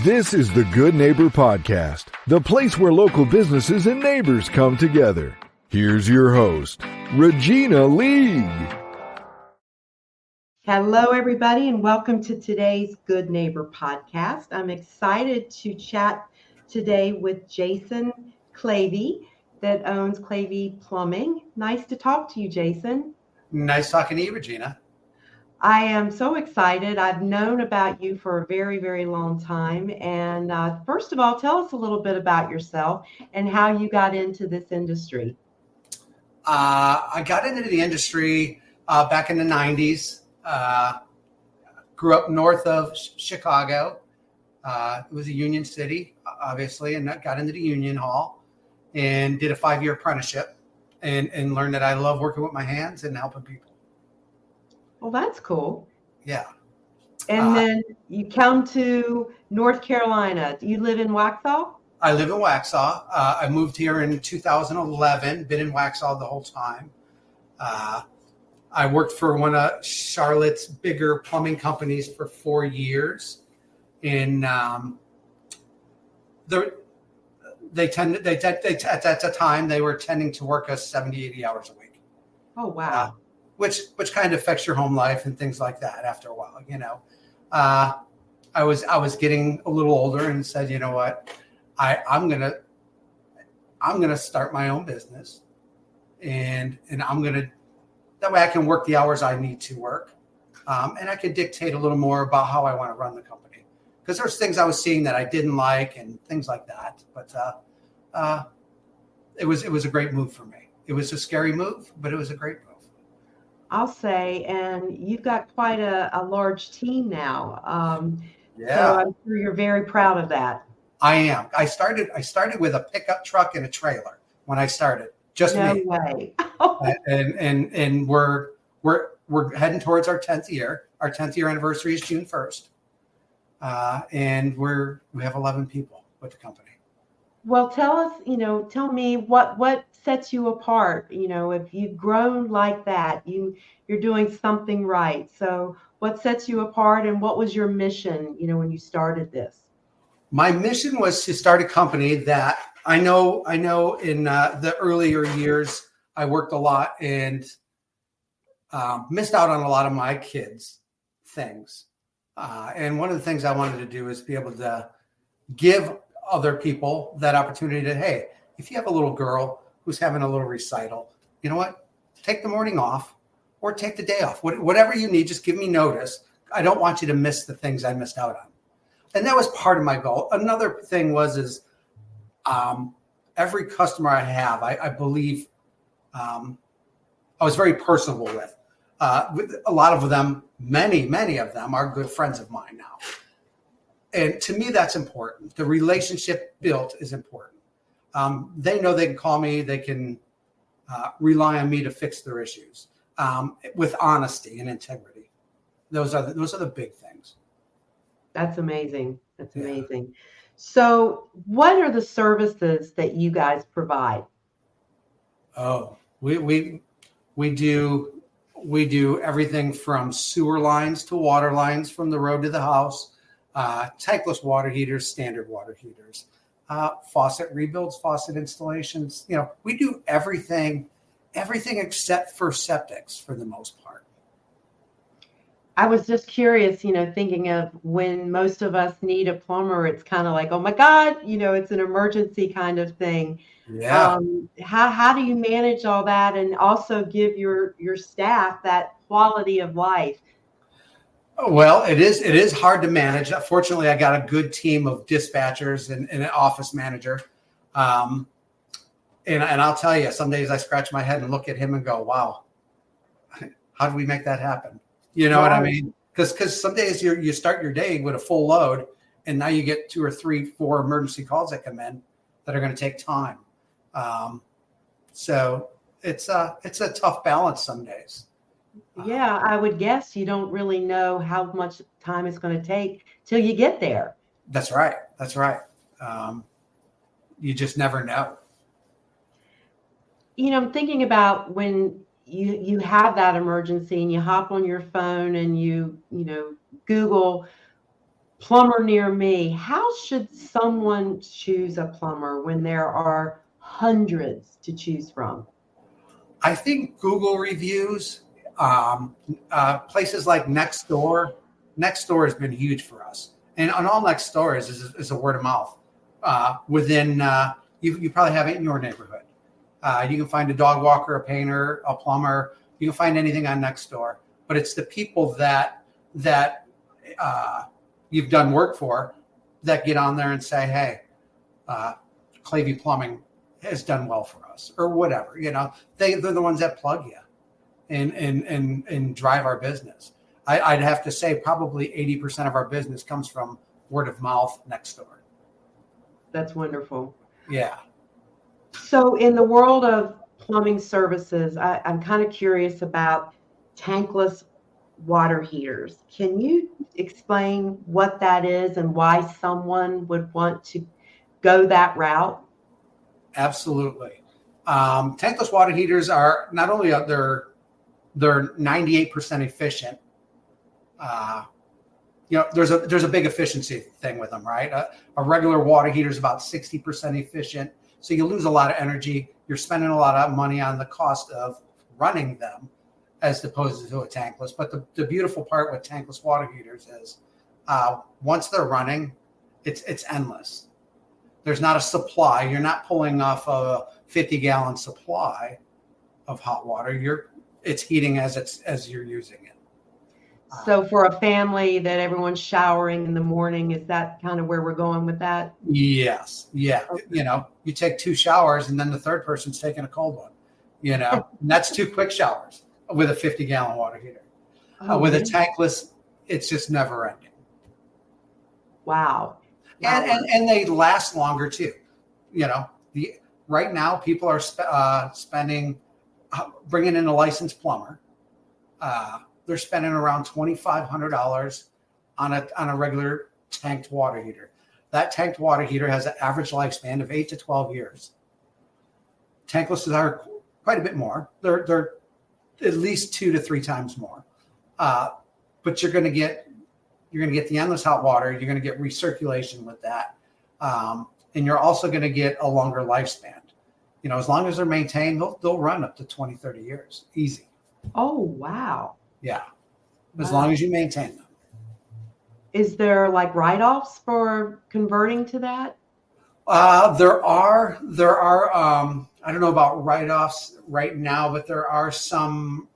This is the Good Neighbor Podcast, the place where local businesses and neighbors come together. Here's your host, Regina League. Hello, everybody, and welcome to today's Good Neighbor Podcast. I'm excited to chat today with Jason Clavey that owns Clavey Plumbing. Nice to talk to you, Jason. Nice talking to you, Regina. I am so excited. I've known about you for a very, very long time. And first of all, tell us a little bit about yourself and how you got into this industry. I got into the industry back in the 90s. Grew up north of Chicago. It was a union city, obviously, and got into the union hall and did a 5-year apprenticeship and learned that I love working with my hands and helping people. Well, that's cool. Yeah. And then you come to North Carolina. Do you live in Waxhaw? I live in Waxhaw. I moved here in 2011, been in Waxhaw the whole time. I worked for one of Charlotte's bigger plumbing companies for 4 years. And at that time, they were tending to work us 70, 80 hours a week. Oh, wow. Which kind of affects your home life and things like that after a while, you know. I was getting a little older and said, you know what, I'm gonna start my own business, and that way I can work the hours I need to work, and I can dictate a little more about how I want to run the company, because there's things I was seeing that I didn't like and things like that. But it was a great move for me. It was a scary move, but it was a great move. I'll say, and you've got quite a large team now. Yeah. So I'm sure you're very proud of that. I am. I started with a pickup truck and a trailer when I started. Just no me. way. and we're heading towards our 10th year. Our 10th year anniversary is June 1st. And we have 11 people with the company. Well, tell me what sets you apart. You know, if you've grown like that, you're doing something right. So what sets you apart, and what was your mission, when you started this? My mission was to start a company that I know in the earlier years, I worked a lot and missed out on a lot of my kids' things. And one of the things I wanted to do is be able to give other people that opportunity to, hey, if you have a little girl who's having a little recital, you know what? Take the morning off or take the day off. Whatever you need, just give me notice. I don't want you to miss the things I missed out on. And that was part of my goal. Another thing is every customer I have, I believe I was very personable with. With a lot of them, many of them are good friends of mine now. And to me, that's important. The relationship built is important. They know they can call me. They can rely on me to fix their issues with honesty and integrity. Those are the big things. That's amazing. That's amazing. So what are the services that you guys provide? Oh, we do everything from sewer lines to water lines from the road to the house. Tankless water heaters, standard water heaters, faucet rebuilds, faucet installations. We do everything except for septics for the most part. I was just curious, thinking of when most of us need a plumber, it's kind of like, oh my God, it's an emergency kind of thing. Yeah. How do you manage all that and also give your staff that quality of life? Well, it is hard to manage. Fortunately, I got a good team of dispatchers and an office manager. And I'll tell you, some days I scratch my head and look at him and go, wow, how do we make that happen? You know what I mean? Because some days you start your day with a full load, and now you get 2 or 3, 4 emergency calls that come in that are going to take time. So it's a tough balance some days. Yeah, I would guess you don't really know how much time it's going to take till you get there. That's right. You just never know. I'm thinking about when you have that emergency and you hop on your phone and you Google plumber near me. How should someone choose a plumber when there are hundreds to choose from? I think Google reviews, places like Nextdoor. Nextdoor has been huge for us, and on all Nextdoor is a word of mouth. Within you probably have it in your neighborhood. You can find a dog walker, a painter, a plumber. You can find anything on Nextdoor, but it's the people that you've done work for that get on there and say, "Hey, Clavey Plumbing has done well for us," or whatever. They're the ones that plug you and drive our business. I'd have to say probably 80% of our business comes from word of mouth Nextdoor. That's wonderful. Yeah. So in the world of plumbing services, I'm kind of curious about tankless water heaters. Can you explain what that is and why someone would want to go that route? Absolutely. Tankless water heaters are not only they're 98% efficient. There's a big efficiency thing with them, right? A regular water heater is about 60% efficient, so you lose a lot of energy. You're spending a lot of money on the cost of running them, as opposed to a tankless. But the beautiful part with tankless water heaters is once they're running, it's endless. There's not a supply. You're not pulling off a 50-gallon supply of hot water. It's heating as you're using it. So for a family that everyone's showering in the morning, is that kind of where we're going with that? Yes. Yeah. Okay. You take 2 showers and then the third person's taking a cold one, and that's 2 quick showers with a 50-gallon water heater. With a tankless, it's just never ending. Wow. And they last longer too. Right now people are spending, bringing in a licensed plumber. They're spending around $2,500 on a regular tanked water heater. That tanked water heater has an average lifespan of 8 to 12 years. Tanklesses are quite a bit more. They're at least 2 to 3 times more. But you're going to get the endless hot water. You're going to get recirculation with that, and you're also going to get a longer lifespan. As long as they're maintained, they'll run up to 20, 30 years, easy. Oh, wow. Yeah, as long as you maintain them. Is there like write-offs for converting to that? There are. I don't know about write-offs right now, but there are some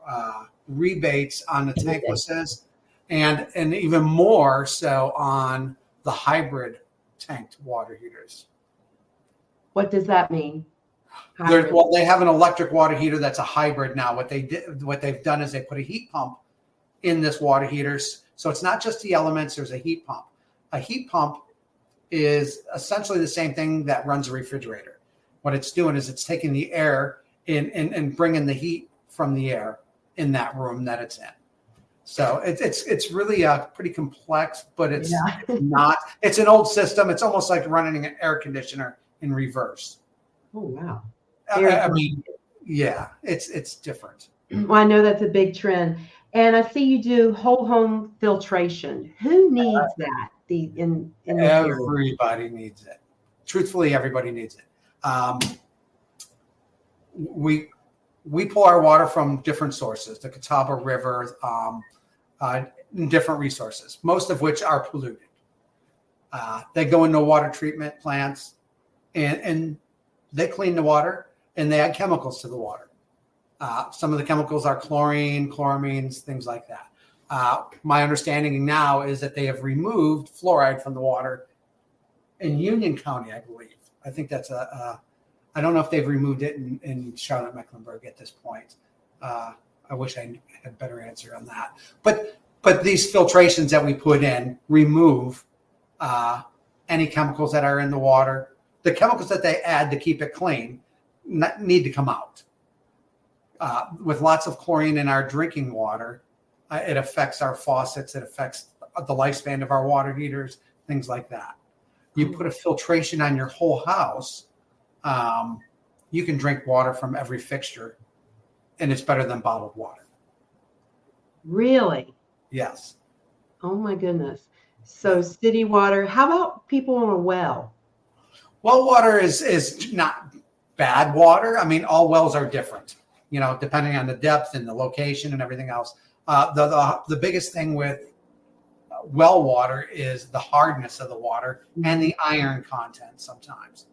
rebates on the tanklesses, and even more so on the hybrid tanked water heaters. What does that mean? They have an electric water heater that's a hybrid now. What they've done is they put a heat pump in this water heaters. So it's not just the elements, there's a heat pump. A heat pump is essentially the same thing that runs a refrigerator. What it's doing is it's taking the air in and bringing the heat from the air in that room that it's in. So it's really pretty complex, but it's not. It's an old system. It's almost like running an air conditioner in reverse. Oh, wow. I mean, yeah, it's different. Well, I know that's a big trend. And I see you do whole home filtration. Who needs that? Everybody needs it. Truthfully, everybody needs it. We pull our water from different sources, the Catawba River, different resources, most of which are polluted. They go into water treatment plants and they clean the water and they add chemicals to the water. Some of the chemicals are chlorine, chloramines, things like that. My understanding now is that they have removed fluoride from the water in Union County, I believe. I think that's I don't know if they've removed it in Charlotte, Mecklenburg at this point. I wish I had a better answer on that. But these filtrations that we put in remove any chemicals that are in the water. The chemicals that they add to keep it clean need to come out. With lots of chlorine in our drinking water, it affects our faucets. It affects the lifespan of our water heaters, things like that. You put a filtration on your whole house, you can drink water from every fixture, and it's better than bottled water. Really? Yes. Oh my goodness. So city water. How about people on a well? Well water is not bad water. I mean, all wells are different, depending on the depth and the location and everything else. The biggest thing with well water is the hardness of the water and the iron content sometimes.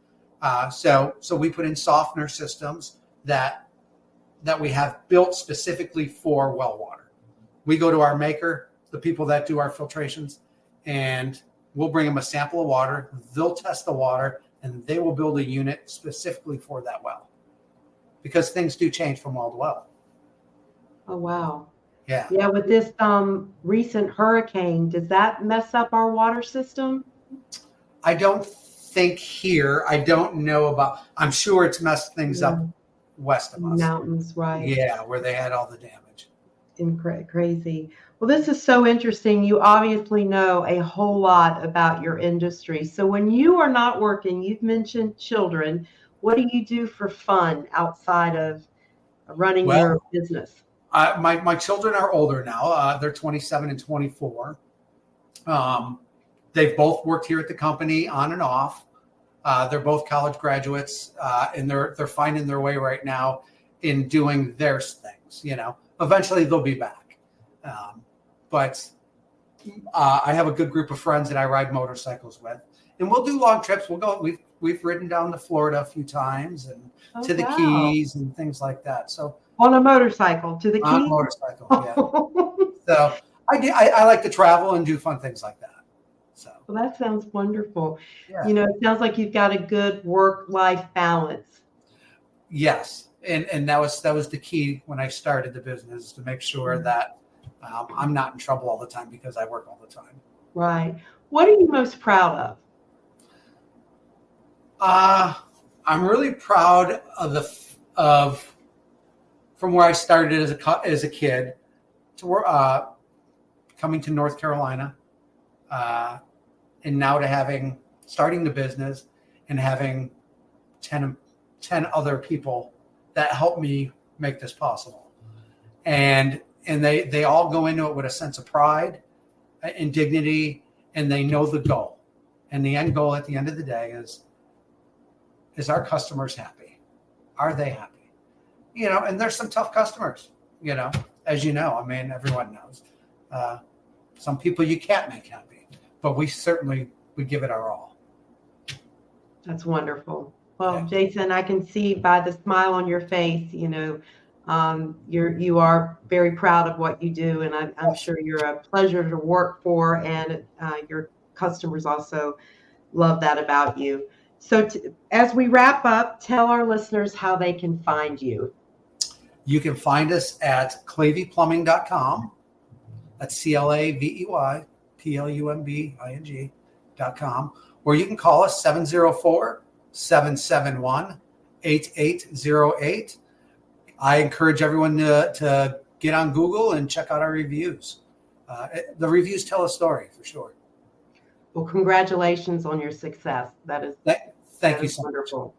So we put in softener systems that we have built specifically for well water. We go to our maker, the people that do our filtrations, and we'll bring them a sample of water. They'll test the water, and they will build a unit specifically for that well, because things do change from well to well. Oh, wow. Yeah. Yeah. With this recent hurricane, does that mess up our water system? I don't think here. I don't know about. I'm sure it's messed things up west of us. Mountains, right? Yeah, where they had all the damage. Crazy. Well, this is so interesting. You obviously know a whole lot about your industry. So when you are not working, you've mentioned children. What do you do for fun outside of running your business? My children are older now. They're 27 and 24. They've both worked here at the company on and off. They're both college graduates, and they're finding their way right now in doing their things. Eventually they'll be back. But I have a good group of friends that I ride motorcycles with, and we'll do long trips. We'll go. We've ridden down to Florida a few times and to the Keys and things like that. So. On a motorcycle to the Keys? On a motorcycle, yeah. So I like to travel and do fun things like that. So. Well, that sounds wonderful. Yeah. It sounds like you've got a good work-life balance. Yes, and that was the key when I started the business, to make sure that I'm not in trouble all the time because I work all the time. Right. What are you most proud of? I'm really proud of from where I started as a kid to coming to North Carolina, and now to starting the business and having 10 other people that helped me make this possible. And they all go into it with a sense of pride and dignity, and they know the goal. And the end goal at the end of the day is our customers happy? Are they happy? And there's some tough customers, as you know. I mean, everyone knows. Some people you can't make happy, but we give it our all. That's wonderful. Well, yeah. Jason, I can see by the smile on your face, you are very proud of what you do, and I'm sure you're a pleasure to work for, and your customers also love that about you. So as we wrap up, tell our listeners how they can find you. You can find us at claveyplumbing.com. That's CLAVEYPLUMBING.com. Or you can call us 704-771-8808. I encourage everyone to get on Google and check out our reviews. The reviews tell a story for sure. Well, congratulations on your success. Thank you so wonderful.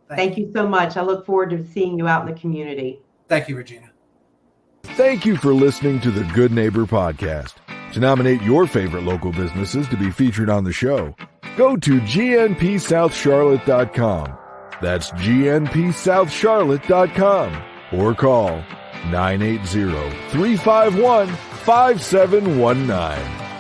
Thank you so much. I look forward to seeing you out in the community. Thank you, Regina. Thank you for listening to the Good Neighbor Podcast. To nominate your favorite local businesses to be featured on the show, go to gnpsouthcharlotte.com. That's gnpsouthcharlotte.com. Or call 980-351-5719.